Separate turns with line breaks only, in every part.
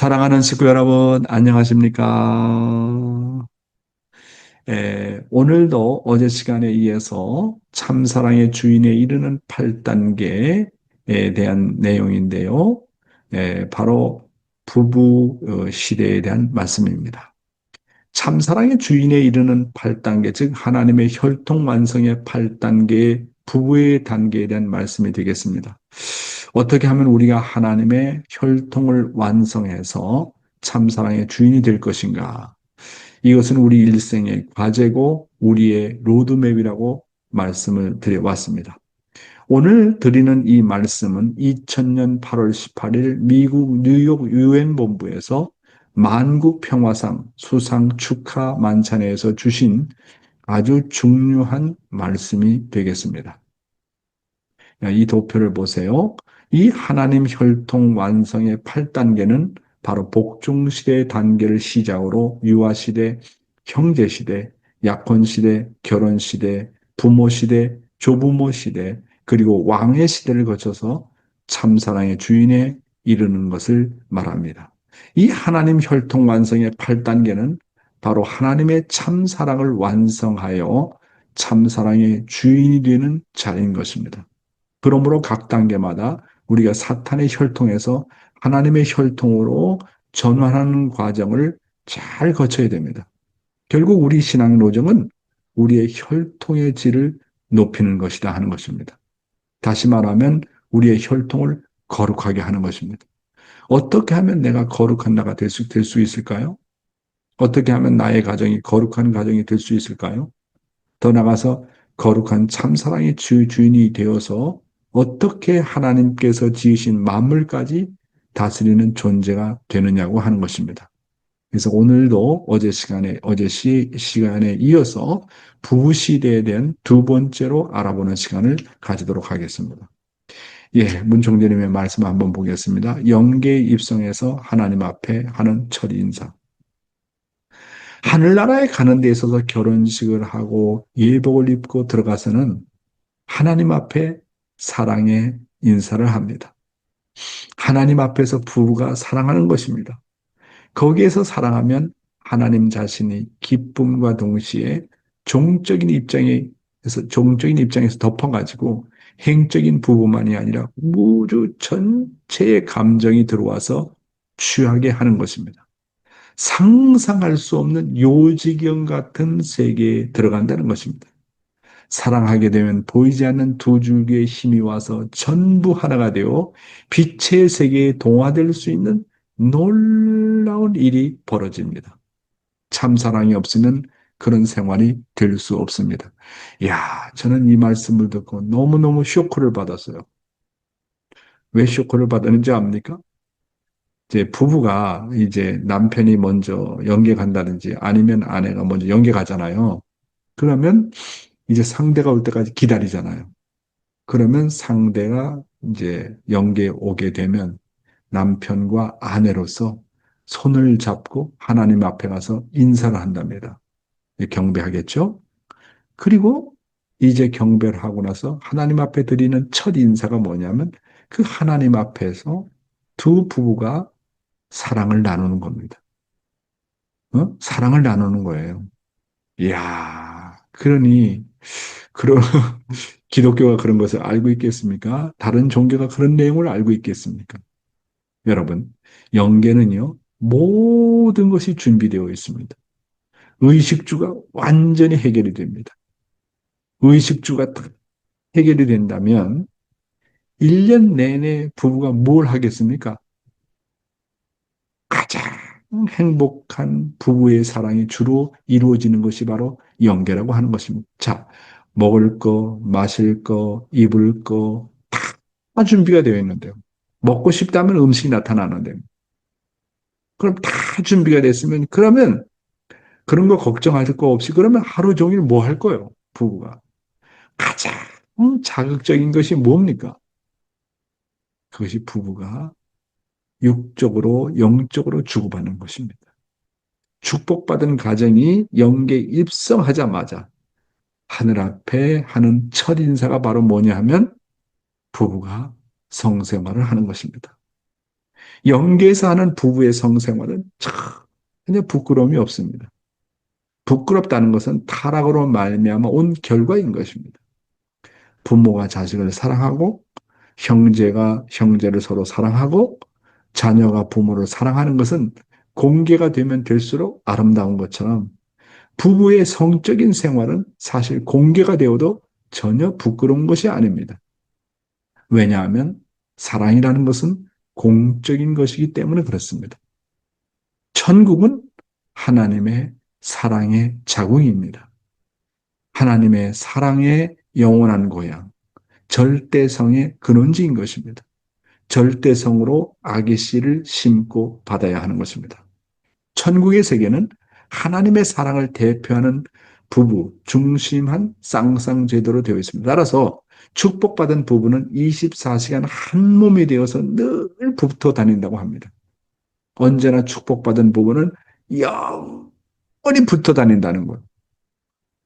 사랑하는 식구 여러분, 안녕하십니까? 오늘도 어제 시간에 이어서 참사랑의 주인에 이르는 8단계에 대한 내용인데요. 바로 부부 시대에 대한 말씀입니다. 참사랑의 주인에 이르는 8단계, 즉 하나님의 혈통 완성의 8단계의 부부의 단계에 대한 말씀이 되겠습니다. 어떻게 하면 우리가 하나님의 혈통을 완성해서 참사랑의 주인이 될 것인가? 이것은 우리 일생의 과제고 우리의 로드맵이라고 말씀을 드려왔습니다. 오늘 드리는 이 말씀은 2000년 8월 18일 미국 뉴욕 유엔 본부에서 만국 평화상 수상 축하 만찬회에서 주신 아주 중요한 말씀이 되겠습니다. 이 도표를 보세요. 이 하나님 혈통 완성의 8단계는 바로 복종시대 단계를 시작으로 유아시대, 형제시대, 약혼시대, 결혼시대, 부모시대, 조부모시대, 그리고 왕의 시대를 거쳐서 참사랑의 주인에 이르는 것을 말합니다. 이 하나님 혈통 완성의 8단계는 바로 하나님의 참사랑을 완성하여 참사랑의 주인이 되는 자리인 것입니다. 그러므로 각 단계마다 우리가 사탄의 혈통에서 하나님의 혈통으로 전환하는 과정을 잘 거쳐야 됩니다. 결국 우리 신앙 노정은 우리의 혈통의 질을 높이는 것이다 하는 것입니다. 다시 말하면 우리의 혈통을 거룩하게 하는 것입니다. 어떻게 하면 내가 거룩한 나가 될 수 있을까요? 어떻게 하면 나의 가정이 거룩한 가정이 될 수 있을까요? 더 나아가서 거룩한 참사랑의 주인이 되어서 어떻게 하나님께서 지으신 만물까지 다스리는 존재가 되느냐고 하는 것입니다. 그래서 오늘도 어제 시간에 이어서 부부 시대에 대한 두 번째로 알아보는 시간을 가지도록 하겠습니다. 문총재님의 말씀 한번 보겠습니다. 영계의 입성에서 하나님 앞에 하는 첫 인사. 하늘나라에 가는 데 있어서 결혼식을 하고 예복을 입고 들어가서는 하나님 앞에 사랑의 인사를 합니다. 하나님 앞에서 부부가 사랑하는 것입니다. 거기에서 사랑하면 하나님 자신이 기쁨과 동시에 종적인 입장에서 덮어가지고 행적인 부부만이 아니라 우주 전체의 감정이 들어와서 취하게 하는 것입니다. 상상할 수 없는 요지경 같은 세계에 들어간다는 것입니다. 사랑하게 되면 보이지 않는 두 줄기의 힘이 와서 전부 하나가 되어 빛의 세계에 동화될 수 있는 놀라운 일이 벌어집니다. 참 사랑이 없으면 그런 생활이 될 수 없습니다. 저는 이 말씀을 듣고 너무너무 쇼크를 받았어요. 왜 쇼크를 받았는지 압니까? 이제 부부가 이제 남편이 먼저 연계 간다든지 아니면 아내가 먼저 연계 가잖아요. 그러면 이제 상대가 올 때까지 기다리잖아요. 그러면 상대가 이제 연계에 오게 되면 남편과 아내로서 손을 잡고 하나님 앞에 가서 인사를 한답니다. 경배하겠죠? 그리고 이제 경배를 하고 나서 하나님 앞에 드리는 첫 인사가 뭐냐면 그 하나님 앞에서 두 부부가 사랑을 나누는 겁니다. 사랑을 나누는 거예요. 그러니, 그런, 기독교가 그런 것을 알고 있겠습니까? 다른 종교가 그런 내용을 알고 있겠습니까? 여러분, 영계는요, 모든 것이 준비되어 있습니다. 의식주가 완전히 해결이 됩니다. 의식주가 딱 해결이 된다면 1년 내내 부부가 뭘 하겠습니까? 가장 행복한 부부의 사랑이 주로 이루어지는 것이 바로 영계라고 하는 것입니다. 자, 먹을 거, 마실 거, 입을 거, 다 준비가 되어 있는데요. 먹고 싶다면 음식이 나타나는데, 그럼 다 준비가 됐으면, 그러면 그런 거 걱정할 거 없이, 그러면 하루 종일 뭐 할 거예요, 부부가. 가장 자극적인 것이 뭡니까? 그것이 부부가 육적으로, 영적으로 주고받는 것입니다. 축복받은 가정이 영계 입성하자마자 하늘 앞에 하는 첫 인사가 바로 뭐냐 하면 부부가 성생활을 하는 것입니다. 영계에서 하는 부부의 성생활은 전혀 부끄러움이 없습니다. 부끄럽다는 것은 타락으로 말미암아 온 결과인 것입니다. 부모가 자식을 사랑하고 형제가 형제를 서로 사랑하고 자녀가 부모를 사랑하는 것은 공개가 되면 될수록 아름다운 것처럼 부부의 성적인 생활은 사실 공개가 되어도 전혀 부끄러운 것이 아닙니다. 왜냐하면 사랑이라는 것은 공적인 것이기 때문에 그렇습니다. 천국은 하나님의 사랑의 자궁입니다. 하나님의 사랑의 영원한 고향, 절대성의 근원지인 것입니다. 절대성으로 아기 씨를 심고 받아야 하는 것입니다. 천국의 세계는 하나님의 사랑을 대표하는 부부 중심한 쌍쌍제도로 되어 있습니다. 따라서 축복받은 부부는 24시간 한 몸이 되어서 늘 붙어 다닌다고 합니다. 언제나 축복받은 부부는 영원히 붙어 다닌다는 거예요.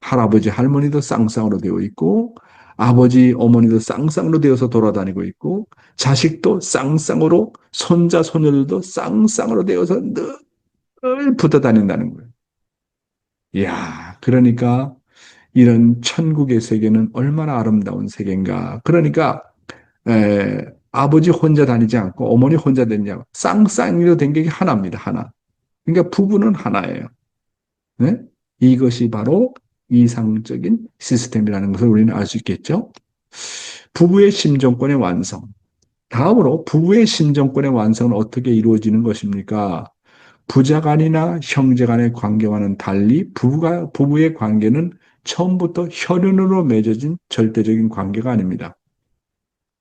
할아버지, 할머니도 쌍쌍으로 되어 있고, 아버지, 어머니도 쌍쌍으로 되어서 돌아다니고 있고, 자식도 쌍쌍으로, 손자, 손녀들도 쌍쌍으로 되어서 늘 붙어 다닌다는 거예요. 이야, 그러니까 이런 천국의 세계는 얼마나 아름다운 세계인가. 그러니까, 아버지 혼자 다니지 않고, 어머니 혼자 다니지 않고, 쌍쌍이로 된 게 하나입니다, 하나. 그러니까 부부는 하나예요. 네? 이것이 바로 이상적인 시스템이라는 것을 우리는 알 수 있겠죠. 부부의 심정권의 완성. 다음으로 부부의 심정권의 완성은 어떻게 이루어지는 것입니까? 부자간이나 형제간의 관계와는 달리 부부의 관계는 처음부터 혈연으로 맺어진 절대적인 관계가 아닙니다.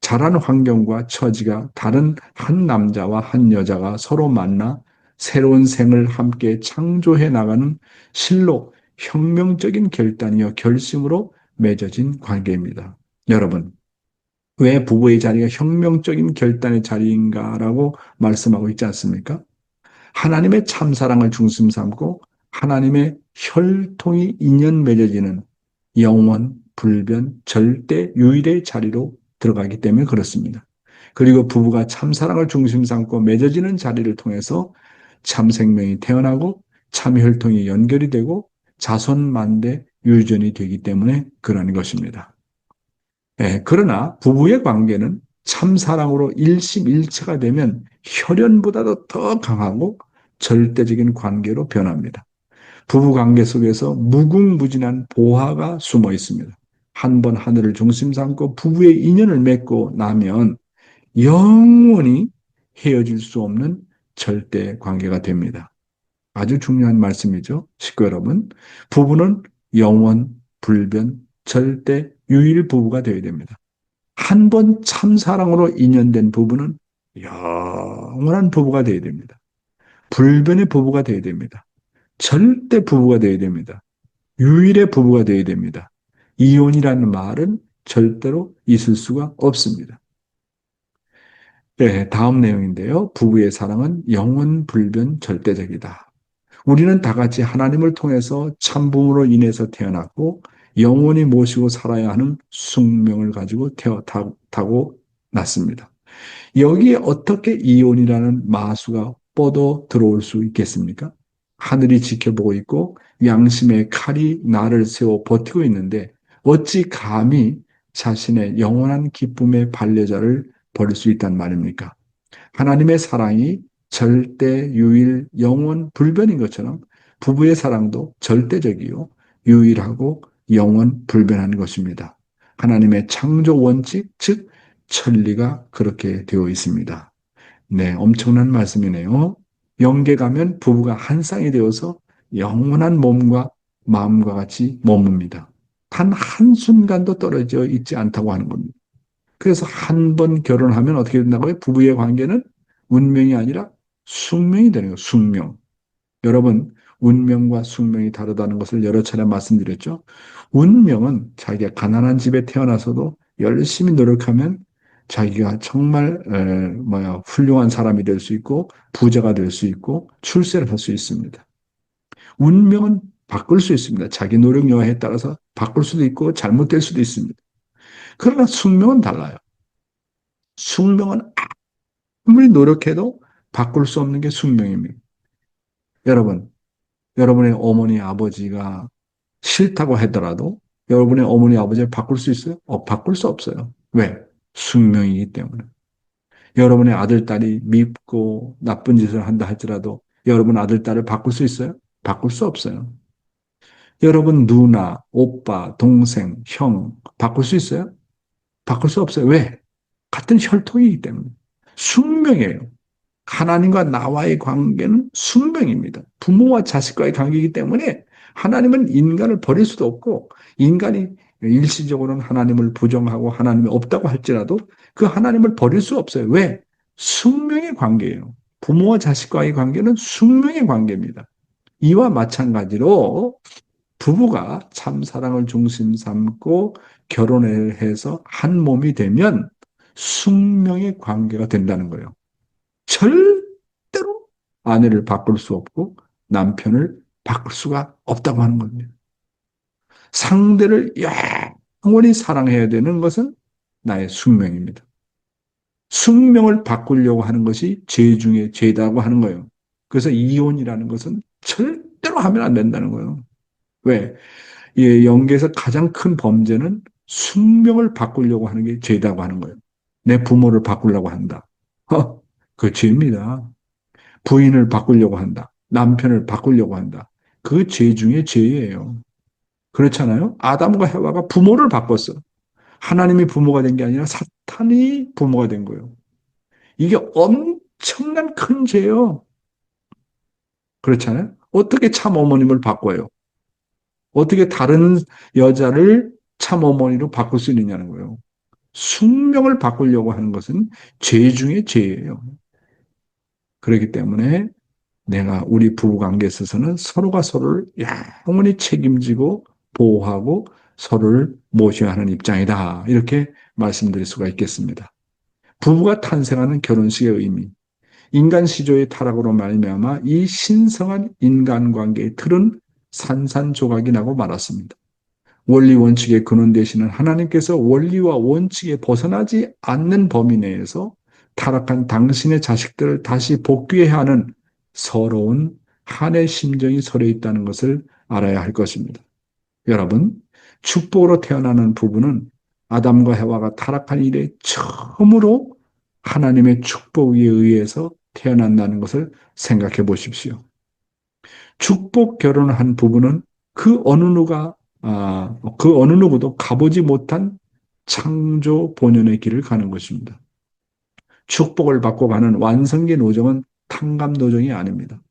자란 환경과 처지가 다른 한 남자와 한 여자가 서로 만나 새로운 생을 함께 창조해 나가는 실로 혁명적인 결단이요 결심으로 맺어진 관계입니다. 여러분, 왜 부부의 자리가 혁명적인 결단의 자리인가라고 말씀하고 있지 않습니까? 하나님의 참사랑을 중심 삼고 하나님의 혈통이 인연 맺어지는 영원, 불변, 절대, 유일의 자리로 들어가기 때문에 그렇습니다. 그리고 부부가 참사랑을 중심 삼고 맺어지는 자리를 통해서 참생명이 태어나고 참혈통이 연결이 되고 자손만대 유전이 되기 때문에 그러는 것입니다. 그러나 부부의 관계는 참사랑으로 일심일체가 되면 혈연보다도 더 강하고 절대적인 관계로 변합니다. 부부 관계 속에서 무궁무진한 보화가 숨어 있습니다. 한 번 하늘을 중심 삼고 부부의 인연을 맺고 나면 영원히 헤어질 수 없는 절대 관계가 됩니다. 아주 중요한 말씀이죠. 식구 여러분. 부부는 영원, 불변, 절대, 유일 부부가 되어야 됩니다. 한 번 참사랑으로 인연된 부부는 영원한 부부가 되어야 됩니다. 불변의 부부가 되어야 됩니다. 절대 부부가 되어야 됩니다. 유일의 부부가 되어야 됩니다. 이혼이라는 말은 절대로 있을 수가 없습니다. 네, 다음 내용인데요. 부부의 사랑은 영원 불변 절대적이다. 우리는 다 같이 하나님을 통해서 참부모로 인해서 태어났고 영원히 모시고 살아야 하는 숙명을 가지고 타고 났습니다. 여기에 어떻게 이혼이라는 마수가 뻗어 들어올 수 있겠습니까? 하늘이 지켜보고 있고 양심의 칼이 나를 세워 버티고 있는데 어찌 감히 자신의 영원한 기쁨의 반려자를 버릴 수 있단 말입니까? 하나님의 사랑이 절대, 유일, 영원, 불변인 것처럼 부부의 사랑도 절대적이요, 유일하고 영원, 불변한 것입니다. 하나님의 창조 원칙, 즉 천리가 그렇게 되어 있습니다. 네, 엄청난 말씀이네요. 영계 가면 부부가 한 쌍이 되어서 영원한 몸과 마음과 같이 머뭅니다. 단 한순간도 떨어져 있지 않다고 하는 겁니다. 그래서 한 번 결혼하면 어떻게 된다고요? 부부의 관계는 운명이 아니라 숙명이 되는 거예요. 숙명. 여러분, 운명과 숙명이 다르다는 것을 여러 차례 말씀드렸죠. 운명은 자기가 가난한 집에 태어나서도 열심히 노력하면 자기가 정말 훌륭한 사람이 될 수 있고 부자가 될 수 있고 출세를 할 수 있습니다. 운명은 바꿀 수 있습니다. 자기 노력 여하에 따라서 바꿀 수도 있고 잘못될 수도 있습니다. 그러나 숙명은 달라요. 숙명은 아무리 노력해도 바꿀 수 없는 게 숙명입니다. 여러분, 여러분의 어머니, 아버지가 싫다고 하더라도 여러분의 어머니, 아버지를 바꿀 수 있어요? 바꿀 수 없어요. 왜? 숙명이기 때문에. 여러분의 아들, 딸이 밉고 나쁜 짓을 한다 할지라도 여러분 아들, 딸을 바꿀 수 있어요? 바꿀 수 없어요. 여러분 누나, 오빠, 동생, 형 바꿀 수 있어요? 바꿀 수 없어요. 왜? 같은 혈통이기 때문에. 숙명이에요. 하나님과 나와의 관계는 숙명입니다. 부모와 자식과의 관계이기 때문에 하나님은 인간을 버릴 수도 없고 인간이 일시적으로는 하나님을 부정하고 하나님이 없다고 할지라도 그 하나님을 버릴 수 없어요. 왜? 숙명의 관계예요. 부모와 자식과의 관계는 숙명의 관계입니다. 이와 마찬가지로 부부가 참 사랑을 중심 삼고 결혼을 해서 한 몸이 되면 숙명의 관계가 된다는 거예요. 절대로 아내를 바꿀 수 없고 남편을 바꿀 수가 없다고 하는 겁니다. 상대를 영원히 사랑해야 되는 것은 나의 숙명입니다. 숙명을 바꾸려고 하는 것이 죄 중에 죄다고 하는 거예요. 그래서 이혼이라는 것은 절대로 하면 안 된다는 거예요. 왜? 예, 영계에서 가장 큰 범죄는 숙명을 바꾸려고 하는 게 죄다고 하는 거예요. 내 부모를 바꾸려고 한다. 그 죄입니다. 부인을 바꾸려고 한다. 남편을 바꾸려고 한다. 그 죄 중에 죄예요. 그렇잖아요? 아담과 해와가 부모를 바꿨어. 하나님이 부모가 된 게 아니라 사탄이 부모가 된 거예요. 이게 엄청난 큰 죄예요. 그렇잖아요? 어떻게 참 어머님을 바꿔요? 어떻게 다른 여자를 참 어머니로 바꿀 수 있느냐는 거예요. 숙명을 바꾸려고 하는 것은 죄 중에 죄예요. 그렇기 때문에 내가 우리 부부 관계에 있어서는 서로가 서로를 영원히 책임지고 보호하고 서로를 모셔야 하는 입장이다. 이렇게 말씀드릴 수가 있겠습니다. 부부가 탄생하는 결혼식의 의미, 인간 시조의 타락으로 말미암아 이 신성한 인간관계의 틀은 산산조각이 나고 말았습니다. 원리 원칙의 근원 되시는 하나님께서 원리와 원칙에 벗어나지 않는 범위 내에서 타락한 당신의 자식들을 다시 복귀해야 하는 서러운 한의 심정이 서려 있다는 것을 알아야 할 것입니다. 여러분, 축복으로 태어나는 부부는 아담과 해와가 타락한 이래 처음으로 하나님의 축복에 의해서 태어난다는 것을 생각해 보십시오. 축복 결혼을 한 부부는 그 어느 누구도 가보지 못한 창조 본연의 길을 가는 것입니다. 축복을 받고 가는 완성계 노정은 탕감 노정이 아닙니다.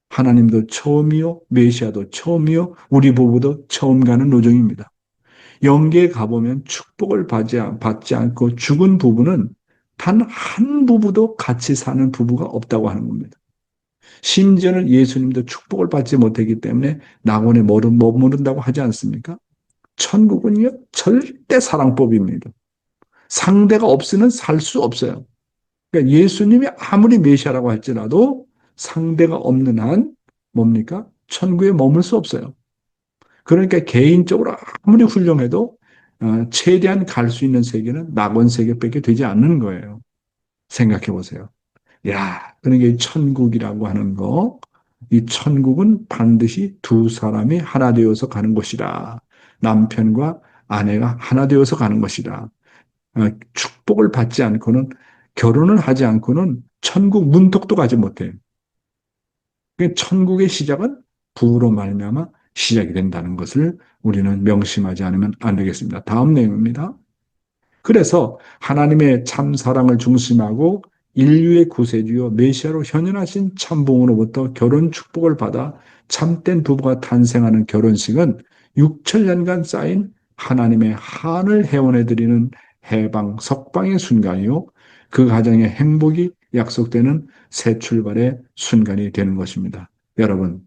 하나님도 처음이요, 메시아도 처음이요, 우리 부부도 처음 가는 노정입니다. 영계에 가보면 축복을 받지 않고 죽은 부부는 단 한 부부도 같이 사는 부부가 없다고 하는 겁니다. 심지어는 예수님도 축복을 받지 못했기 때문에 낙원에 머무른다고 하지 않습니까? 천국은요, 절대 사랑법입니다. 상대가 없으면 살 수 없어요. 그러니까 예수님이 아무리 메시아라고 할지라도 상대가 없는 한 뭡니까? 천국에 머물 수 없어요. 그러니까 개인적으로 아무리 훌륭해도 최대한 갈 수 있는 세계는 낙원 세계밖에 되지 않는 거예요. 생각해 보세요. 야, 그러니까 천국이라고 하는 거, 이 천국은 반드시 두 사람이 하나 되어서 가는 곳이다. 남편과 아내가 하나 되어서 가는 것이다. 축복을 받지 않고는 결혼을 하지 않고는 천국 문턱도 가지 못해요. 천국의 시작은 부로 말미암아 시작이 된다는 것을 우리는 명심하지 않으면 안 되겠습니다. 다음 내용입니다. 그래서 하나님의 참 사랑을 중심하고 인류의 구세주요 메시아로 현현하신 참봉으로부터 결혼 축복을 받아 참된 부부가 탄생하는 결혼식은 6천년간 쌓인 하나님의 한을 회원해드리는 해방, 석방의 순간이요. 그 가정의 행복이 약속되는 새 출발의 순간이 되는 것입니다. 여러분,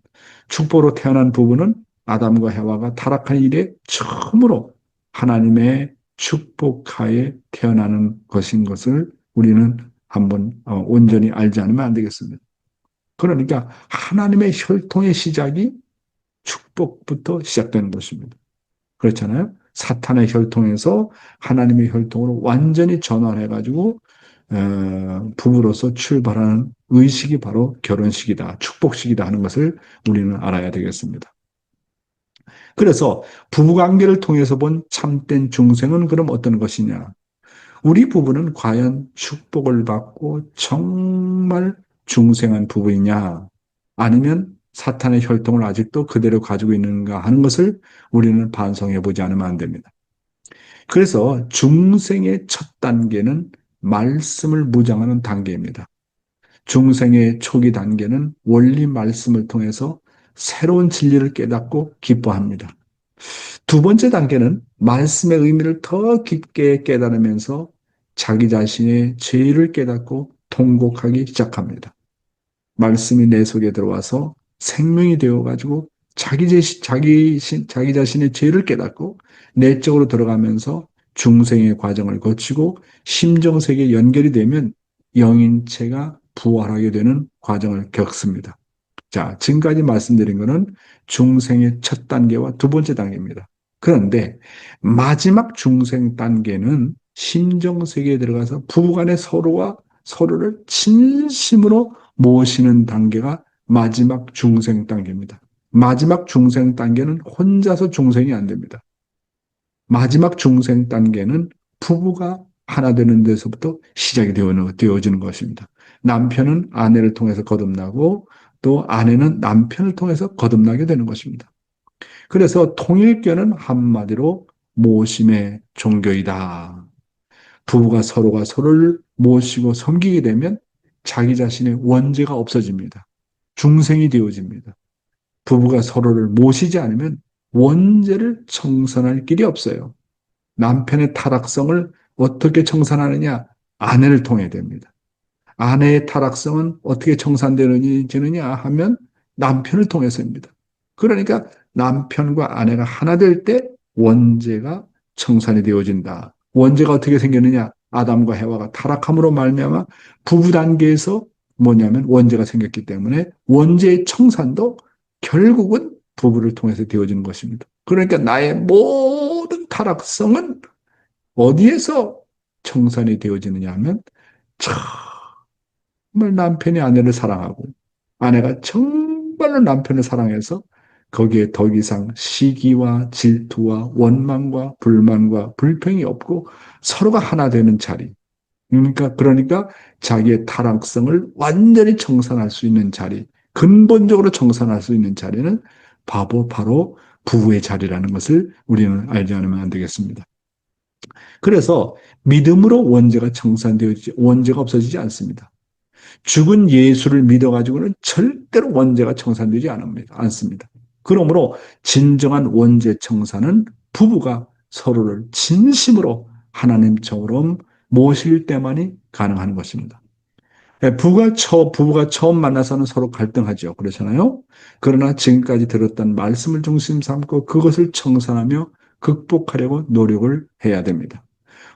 축복으로 태어난 부부는 아담과 해와가 타락한 이래 처음으로 하나님의 축복하에 태어나는 것인 것을 우리는 한번 온전히 알지 않으면 안 되겠습니다. 그러니까 하나님의 혈통의 시작이 축복부터 시작되는 것입니다. 그렇잖아요. 사탄의 혈통에서 하나님의 혈통으로 완전히 전환해가지고 부부로서 출발하는 의식이 바로 결혼식이다, 축복식이다 하는 것을 우리는 알아야 되겠습니다. 그래서 부부관계를 통해서 본 참된 중생은 그럼 어떤 것이냐? 우리 부부는 과연 축복을 받고 정말 중생한 부부이냐? 아니면 사탄의 혈통을 아직도 그대로 가지고 있는가 하는 것을 우리는 반성해 보지 않으면 안 됩니다. 그래서 중생의 첫 단계는 말씀을 무장하는 단계입니다. 중생의 초기 단계는 원리 말씀을 통해서 새로운 진리를 깨닫고 기뻐합니다. 두 번째 단계는 말씀의 의미를 더 깊게 깨달으면서 자기 자신의 죄를 깨닫고 통곡하기 시작합니다. 말씀이 내 속에 들어와서 생명이 되어가지고 자기 자신의 죄를 깨닫고 내적으로 들어가면서 중생의 과정을 거치고 심정세계에 연결이 되면 영인체가 부활하게 되는 과정을 겪습니다. 자, 지금까지 말씀드린 것은 중생의 첫 단계와 두 번째 단계입니다. 그런데 마지막 중생 단계는 심정세계에 들어가서 부부간에 서로를 진심으로 모시는 단계가 마지막 중생 단계입니다. 마지막 중생 단계는 혼자서 중생이 안 됩니다. 마지막 중생 단계는 부부가 하나 되는 데서부터 시작이 되어지는 것입니다. 남편은 아내를 통해서 거듭나고 또 아내는 남편을 통해서 거듭나게 되는 것입니다. 그래서 통일교는 한마디로 모심의 종교이다. 부부가 서로가 서로를 모시고 섬기게 되면 자기 자신의 원죄가 없어집니다. 중생이 되어집니다. 부부가 서로를 모시지 않으면 원죄를 청산할 길이 없어요. 남편의 타락성을 어떻게 청산하느냐? 아내를 통해 됩니다. 아내의 타락성은 어떻게 청산되느냐 하면 남편을 통해서입니다. 그러니까 남편과 아내가 하나 될 때 원죄가 청산이 되어진다. 원죄가 어떻게 생겼느냐? 아담과 해와가 타락함으로 말미암아 부부 단계에서 뭐냐면 원죄가 생겼기 때문에 원죄의 청산도 결국은 부부를 통해서 되어지는 것입니다. 그러니까 나의 모든 타락성은 어디에서 청산이 되어지느냐 하면 정말 남편이 아내를 사랑하고 아내가 정말로 남편을 사랑해서 거기에 더 이상 시기와 질투와 원망과 불만과 불평이 없고 서로가 하나 되는 자리. 그러니까 자기의 타락성을 완전히 청산할 수 있는 자리, 근본적으로 청산할 수 있는 자리는 바로 부부의 자리라는 것을 우리는 알지 않으면 안 되겠습니다. 그래서 믿음으로 원죄가 청산되어지지, 원죄가 없어지지 않습니다. 죽은 예수를 믿어가지고는 절대로 원죄가 청산되지 않습니다. 그러므로 진정한 원죄 청산은 부부가 서로를 진심으로 하나님처럼 모실 때만이 가능한 것입니다. 부부가 처음 만나서는 서로 갈등하죠. 그렇잖아요. 그러나 지금까지 들었던 말씀을 중심 삼고 그것을 청산하며 극복하려고 노력을 해야 됩니다.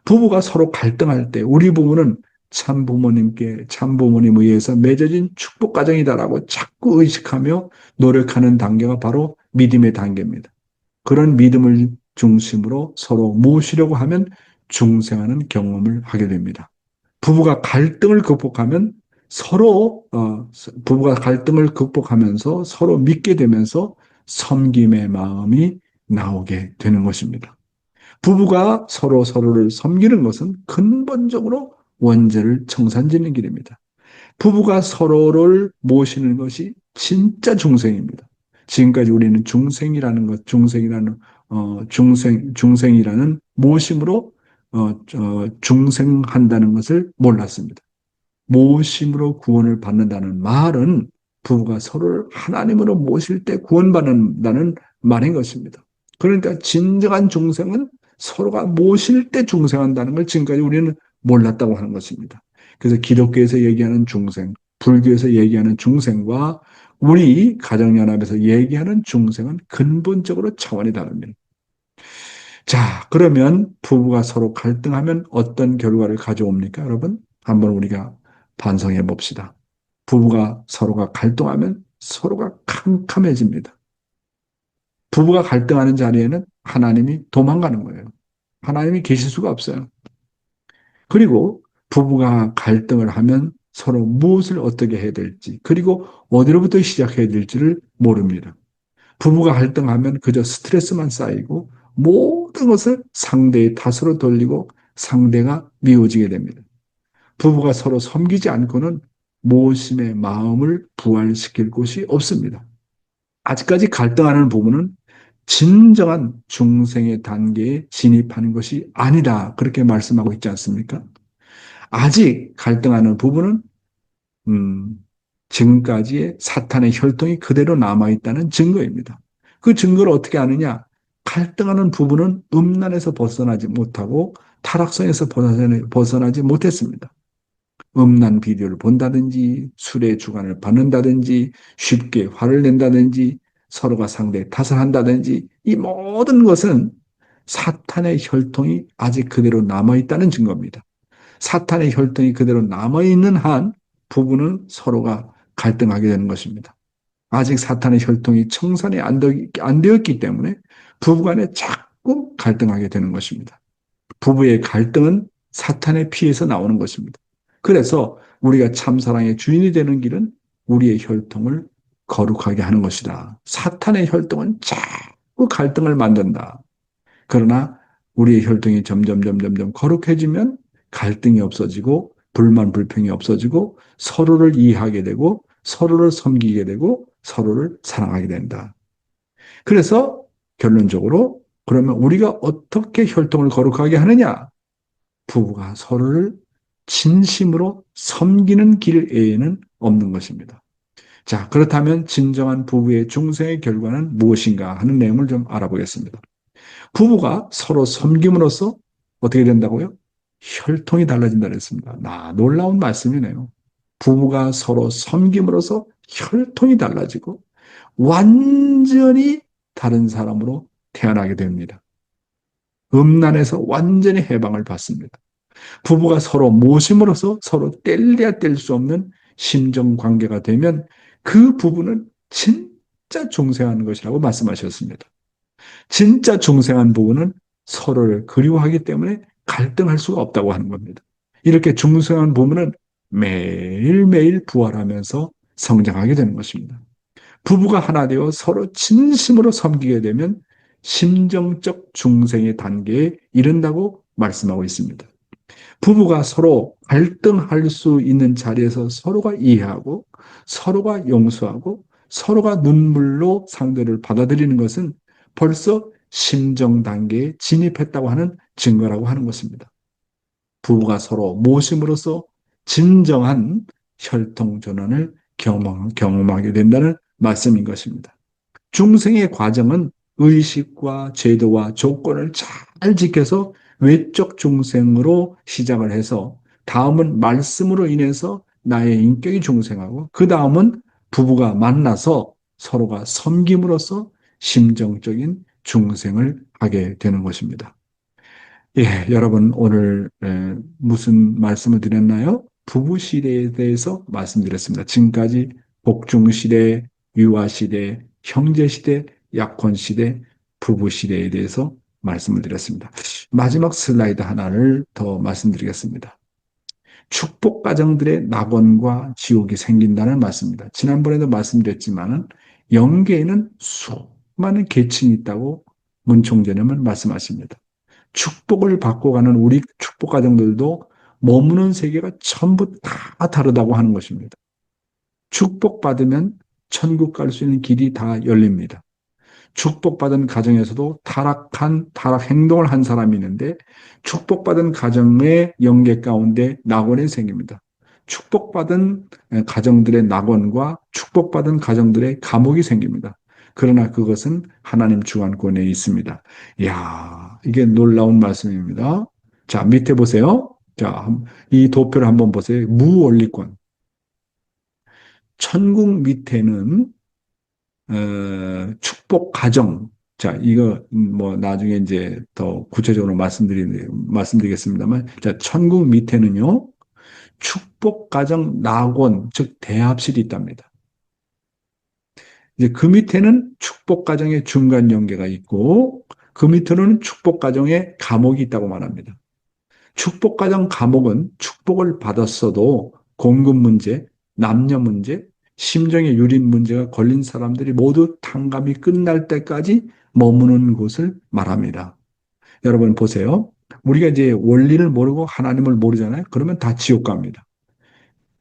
부부가 서로 갈등할 때 우리 부부는 참부모님에 의해서 맺어진 축복 가정이다라고 자꾸 의식하며 노력하는 단계가 바로 믿음의 단계입니다. 그런 믿음을 중심으로 서로 모시려고 하면 중생하는 경험을 하게 됩니다. 부부가 갈등을 극복하면 부부가 갈등을 극복하면서 서로 믿게 되면서 섬김의 마음이 나오게 되는 것입니다. 부부가 서로를 섬기는 것은 근본적으로 원죄를 청산짓는 길입니다. 부부가 서로를 모시는 것이 진짜 중생입니다. 지금까지 우리는 중생이라는 모심으로 중생한다는 것을 몰랐습니다. 모심으로 구원을 받는다는 말은 부부가 서로를 하나님으로 모실 때 구원받는다는 말인 것입니다. 그러니까 진정한 중생은 서로가 모실 때 중생한다는 걸 지금까지 우리는 몰랐다고 하는 것입니다. 그래서 기독교에서 얘기하는 중생, 불교에서 얘기하는 중생과 우리 가정연합에서 얘기하는 중생은 근본적으로 차원이 다릅니다. 자, 그러면 부부가 서로 갈등하면 어떤 결과를 가져옵니까, 여러분? 한번 우리가 반성해 봅시다. 부부가 서로가 갈등하면 서로가 캄캄해집니다. 부부가 갈등하는 자리에는 하나님이 도망가는 거예요. 하나님이 계실 수가 없어요. 그리고 부부가 갈등을 하면 서로 무엇을 어떻게 해야 될지, 그리고 어디로부터 시작해야 될지를 모릅니다. 부부가 갈등하면 그저 스트레스만 쌓이고 모든 것을 상대의 탓으로 돌리고 상대가 미워지게 됩니다. 부부가 서로 섬기지 않고는 모심의 마음을 부활시킬 곳이 없습니다. 아직까지 갈등하는 부부는 진정한 중생의 단계에 진입하는 것이 아니다. 그렇게 말씀하고 있지 않습니까? 아직 갈등하는 부부는 음, 지금까지의 사탄의 혈통이 그대로 남아있다는 증거입니다. 그 증거를 어떻게 아느냐? 갈등하는 부부는 음란에서 벗어나지 못하고 타락성에서 벗어나지 못했습니다. 음란 비디오를 본다든지 술의 주관을 받는다든지 쉽게 화를 낸다든지 서로가 상대에 탓을 한다든지 이 모든 것은 사탄의 혈통이 아직 그대로 남아있다는 증거입니다. 사탄의 혈통이 그대로 남아있는 한 부부는 서로가 갈등하게 되는 것입니다. 아직 사탄의 혈통이 청산이 안 되었기 때문에 부부간에 자꾸 갈등하게 되는 것입니다. 부부의 갈등은 사탄의 피에서 나오는 것입니다. 그래서 우리가 참사랑의 주인이 되는 길은 우리의 혈통을 거룩하게 하는 것이다. 사탄의 혈통은 자꾸 갈등을 만든다. 그러나 우리의 혈통이 점점 거룩해지면 갈등이 없어지고 불만 불평이 없어지고 서로를 이해하게 되고 서로를 섬기게 되고 서로를 사랑하게 된다. 그래서 결론적으로 그러면 우리가 어떻게 혈통을 거룩하게 하느냐? 부부가 서로를 진심으로 섬기는 길 외에는 없는 것입니다. 자, 그렇다면 진정한 부부의 중생의 결과는 무엇인가 하는 내용을 좀 알아보겠습니다. 부부가 서로 섬김으로써 어떻게 된다고요? 혈통이 달라진다 그랬습니다. 놀라운 말씀이네요. 부부가 서로 섬김으로써 혈통이 달라지고 완전히 다른 사람으로 태어나게 됩니다. 음란에서 완전히 해방을 받습니다. 부부가 서로 모심으로써 서로 뗄래야 뗄 수 없는 심정 관계가 되면 그 부부는 진짜 중생하는 것이라고 말씀하셨습니다. 진짜 중생한 부부는 서로를 그리워하기 때문에 갈등할 수가 없다고 하는 겁니다. 이렇게 중생한 부부는 매일매일 부활하면서 성장하게 되는 것입니다. 부부가 하나 되어 서로 진심으로 섬기게 되면 심정적 중생의 단계에 이른다고 말씀하고 있습니다. 부부가 서로 갈등할 수 있는 자리에서 서로가 이해하고 서로가 용서하고 서로가 눈물로 상대를 받아들이는 것은 벌써 심정 단계에 진입했다고 하는 증거라고 하는 것입니다. 부부가 서로 모심으로써 진정한 혈통 전환을 경험하게 된다는 말씀인 것입니다. 중생의 과정은 의식과 제도와 조건을 잘 지켜서 외적 중생으로 시작을 해서 다음은 말씀으로 인해서 나의 인격이 중생하고 그 다음은 부부가 만나서 서로가 섬김으로써 심정적인 중생을 하게 되는 것입니다. 예, 여러분 오늘 무슨 말씀을 드렸나요? 부부 시대에 대해서 말씀드렸습니다. 지금까지 복중 시대, 유아 시대, 형제 시대, 약혼 시대, 부부 시대에 대해서 말씀을 드렸습니다. 마지막 슬라이드 하나를 더 말씀드리겠습니다. 축복 가정들의 낙원과 지옥이 생긴다는 말씀입니다. 지난번에도 말씀드렸지만은 영계에는 수많은 계층이 있다고 문총재님은 말씀하십니다. 축복을 받고 가는 우리 축복 가정들도 머무는 세계가 전부 다 다르다고 하는 것입니다. 축복받으면 천국 갈 수 있는 길이 다 열립니다. 축복받은 가정에서도 타락 행동을 한 사람이 있는데 축복받은 가정의 영계 가운데 낙원이 생깁니다. 축복받은 가정들의 낙원과 축복받은 가정들의 감옥이 생깁니다. 그러나 그것은 하나님 주관권에 있습니다. 이야, 이게 놀라운 말씀입니다. 자, 밑에 보세요. 자, 이 도표를 한번 보세요. 무원리권. 천국 밑에는 축복 가정. 자, 이거 뭐 나중에 이제 더 구체적으로 말씀드리겠습니다만, 자, 천국 밑에는요, 축복 가정 낙원, 즉 대합실이 있답니다. 이제 그 밑에는 축복 가정의 중간 연계가 있고, 그 밑에는 축복 가정의 감옥이 있다고 말합니다. 축복가정 감옥은 축복을 받았어도 공급 문제, 남녀 문제, 심정의 유린 문제가 걸린 사람들이 모두 탕감이 끝날 때까지 머무는 곳을 말합니다. 여러분 보세요. 우리가 이제 원리를 모르고 하나님을 모르잖아요. 그러면 다 지옥 갑니다.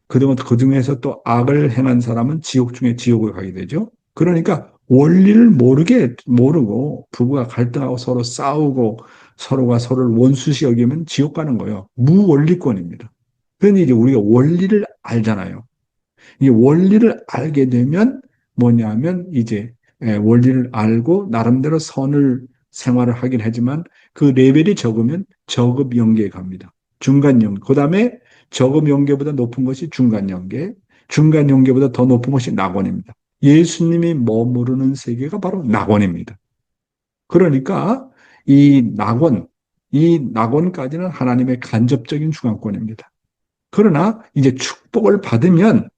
그 중에서 또 악을 행한 사람은 지옥 중에 지옥을 가게 되죠. 그러니까 원리를 모르고 부부가 갈등하고 서로 싸우고 서로가 서로를 원수시 여기면 지옥 가는 거예요. 무원리권입니다. 그런데 이제 우리가 원리를 알잖아요. 이 원리를 알게 되면 뭐냐면 이제 원리를 알고 나름대로 선을 생활을 하긴 하지만 그 레벨이 적으면 저급 연계에 갑니다. 중간 연계. 그 다음에 저급 연계보다 높은 것이 중간 연계. 중간 연계보다 더 높은 것이 낙원입니다. 예수님이 머무르는 세계가 바로 낙원입니다. 그러니까 이 낙원까지는 하나님의 간접적인 주관권입니다. 그러나 이제 축복을 받으면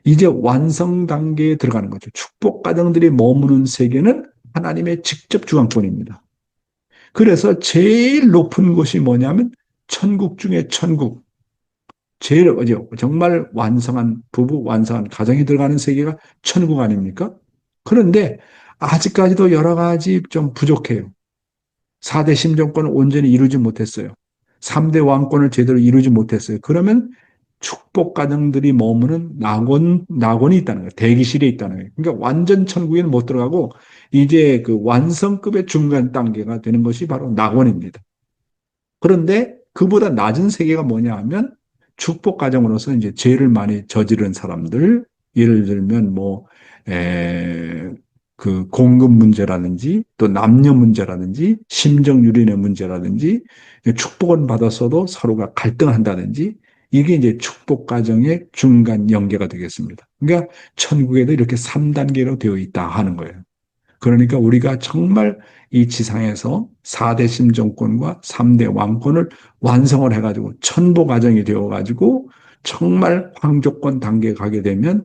이제 완성 단계에 들어가는 거죠. 축복 가정들이 머무는 세계는 하나님의 직접 주관권입니다. 그래서 제일 높은 곳이 뭐냐면 천국 중에 천국. 제일 정말 완성한 부부, 완성한 가정이 들어가는 세계가 천국 아닙니까? 그런데 아직까지도 여러 가지 좀 부족해요. 4대 심정권을 온전히 이루지 못했어요. 3대 왕권을 제대로 이루지 못했어요. 그러면 축복 가정들이 머무는 낙원이 있다는 거예요. 대기실에 있다는 거예요. 그러니까 완전 천국에는 못 들어가고 이제 그 완성급의 중간 단계가 되는 것이 바로 낙원입니다. 그런데 그보다 낮은 세계가 뭐냐 하면 축복 가정으로서 이제 죄를 많이 저지른 사람들, 예를 들면 그 공급 문제라든지 또 남녀 문제라든지 심정 유린의 문제라든지 축복은 받았어도 서로가 갈등한다든지 이게 이제 축복 가정의 중간 연계가 되겠습니다. 그러니까 천국에도 이렇게 3단계로 되어 있다 하는 거예요. 그러니까 우리가 정말 이 지상에서 4대 심정권과 3대 왕권을 완성을 해가지고 천보 과정이 되어가지고 정말 황조권 단계에 가게 되면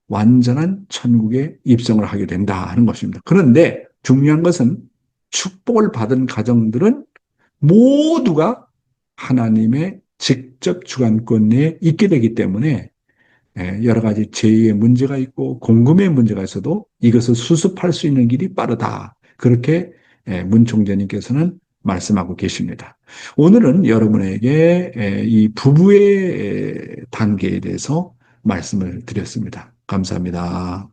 완전한 천국에 입성을 하게 된다 하는 것입니다. 그런데 중요한 것은 축복을 받은 가정들은 모두가 하나님의 직접 주관권 내에 있게 되기 때문에 여러 가지 제의의 문제가 있고 공금의 문제가 있어도 이것을 수습할 수 있는 길이 빠르다. 그렇게 문 총재님께서는 말씀하고 계십니다. 오늘은 여러분에게 이 부부의 단계에 대해서 말씀을 드렸습니다. 감사합니다.